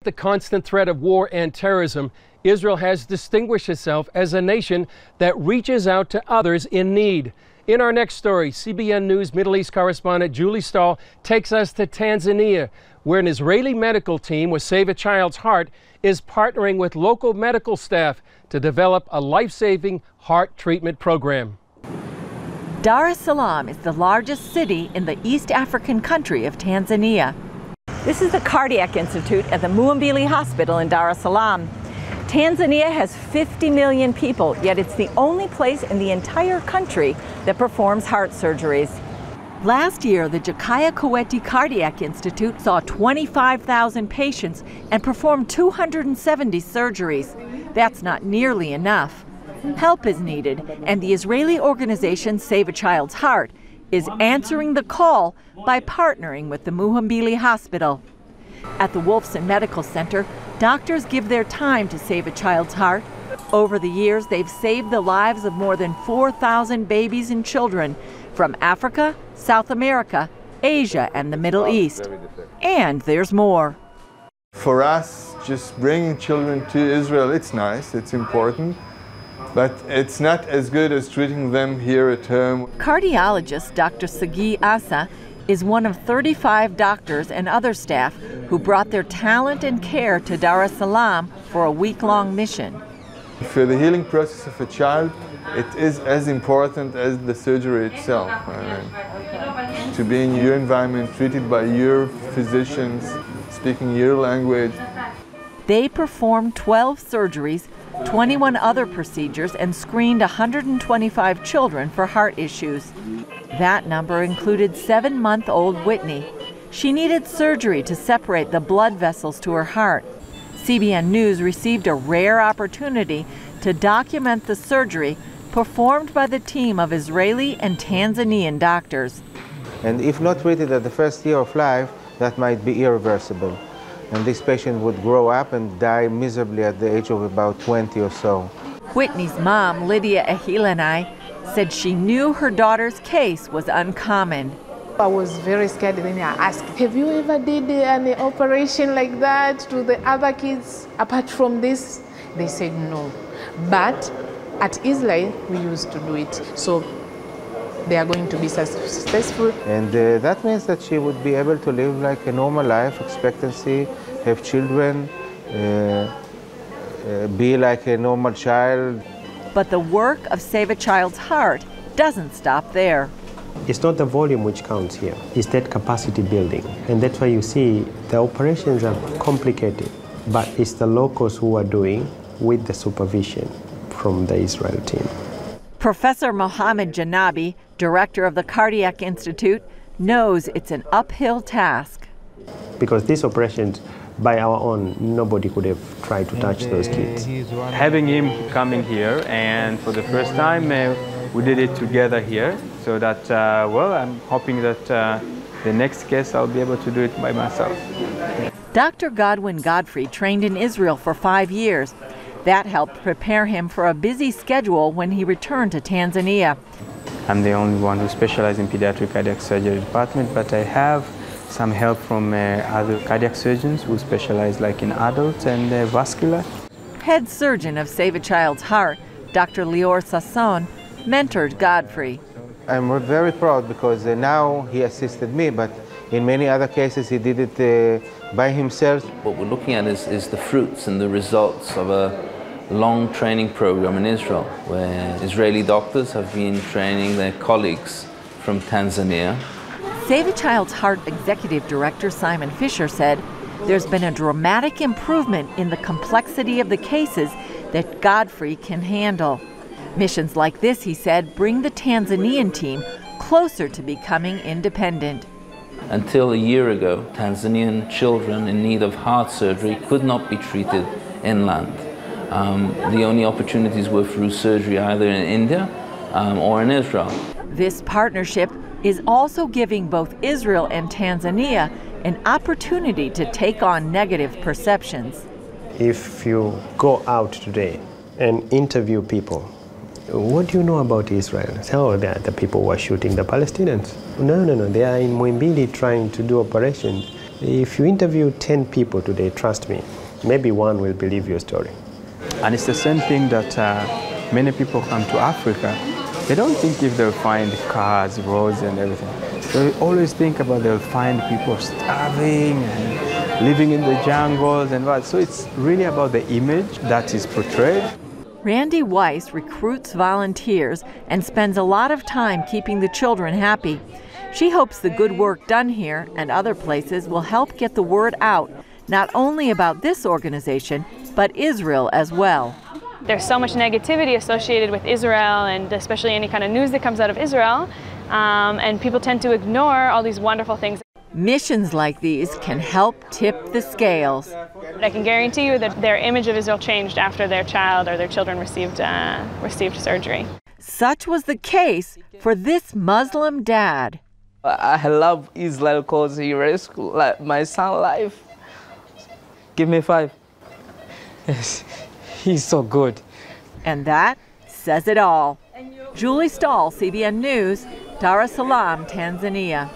the constant threat of war and terrorism, Israel has distinguished itself as a nation that reaches out to others in need. In our next story, CBN News Middle East correspondent Julie Stahl takes us to Tanzania, where an Israeli medical team with Save a Child's Heart is partnering with local medical staff to develop a life-saving heart treatment program. Dar es Salaam is the largest city in the East African country of Tanzania. This is the Cardiac Institute at the Muhimbili Hospital in Dar es Salaam. Tanzania has 50 million people, yet it's the only place in the entire country that performs heart surgeries. Last year, the Jakaya Kikwete Cardiac Institute saw 25,000 patients and performed 270 surgeries. That's not nearly enough. Help is needed, and the Israeli organization Save a Child's Heart is answering the call by partnering with the Muhimbili Hospital. At the Wolfson Medical Center, doctors give their time to save a child's heart. Over the years, they've saved the lives of more than 4,000 babies and children from Africa, South America, Asia, and the Middle East. And there's more. For us, just bringing children to Israel, it's nice, it's important, but it's not as good as treating them here at home. Cardiologist Dr. Sagi Assa is one of 35 doctors and other staff who brought their talent and care to Dar es Salaam for a week-long mission. For the healing process of a child, it is as important as the surgery itself. To be in your environment, treated by your physicians, speaking your language. They performed 12 surgeries, 21 other procedures, and screened 125 children for heart issues. That number included 7-month-old Whitney. She needed surgery to separate the blood vessels to her heart. CBN News received a rare opportunity to document the surgery performed by the team of Israeli and Tanzanian doctors. And if not treated at the first year of life, that might be irreversible. And this patient would grow up and die miserably at the age of about 20 or so. Whitney's mom, Lydia Ahilanai, said she knew her daughter's case was uncommon. I was very scared, and then I asked, have you ever did an operation like that to the other kids apart from this? They said no. But at Israel, we used to do it. So they are going to be successful. And that means that she would be able to live like a normal life expectancy, have children, be like a normal child. But the work of Save a Child's Heart doesn't stop there. It's not the volume which counts here, it's that capacity building. And that's why you see the operations are complicated, but it's the locals who are doing with the supervision from the Israel team. Professor Mohammed Janabi, director of the Cardiac Institute, knows it's an uphill task. Because these operations, by our own, nobody could have tried to touch those kids. Having him coming here, and for the first time, we did it together here, so that, well, I'm hoping that the next case I'll be able to do it by myself. Dr. Godwin Godfrey trained in Israel for 5 years. That helped prepare him for a busy schedule when he returned to Tanzania. I'm the only one who specializes in pediatric cardiac surgery department, but I have some help from other cardiac surgeons who specialize like in adults and vascular. Head surgeon of Save a Child's Heart, Dr. Lior Sasson, mentored Godfrey. I'm very proud because now he assisted me, but in many other cases he did it by himself. What we're looking at is the fruits and the results of a long training program in Israel, where Israeli doctors have been training their colleagues from Tanzania. Save a Child's Heart Executive Director Simon Fisher said there's been a dramatic improvement in the complexity of the cases that Godfrey can handle. Missions like this, he said, bring the Tanzanian team closer to becoming independent. Until a year ago, Tanzanian children in need of heart surgery could not be treated inland. The only opportunities were through surgery either in India or in Israel. This partnership is also giving both Israel and Tanzania an opportunity to take on negative perceptions. If you go out today and interview people, what do you know about Israel? Oh, the people who are shooting the Palestinians. No, they are in Muhimbili trying to do operations. If you interview 10 people today, trust me, maybe one will believe your story. And it's the same thing that many people come to Africa. They don't think if they'll find cars, roads and everything. They always think about they'll find people starving and living in the jungles and what. So it's really about the image that is portrayed. Randy Weiss recruits volunteers and spends a lot of time keeping the children happy. She hopes the good work done here and other places will help get the word out, not only about this organization, but Israel as well. There's so much negativity associated with Israel, and especially any kind of news that comes out of Israel, and people tend to ignore all these wonderful things. Missions like these can help tip the scales. I can guarantee you that their image of Israel changed after their child or their children received surgery. Such was the case for this Muslim dad. I love Israel because he rescued my son's life. Give me 5. Yes, he's so good. And that says it all. Julie Stahl, CBN News, Dar es Salaam, Tanzania.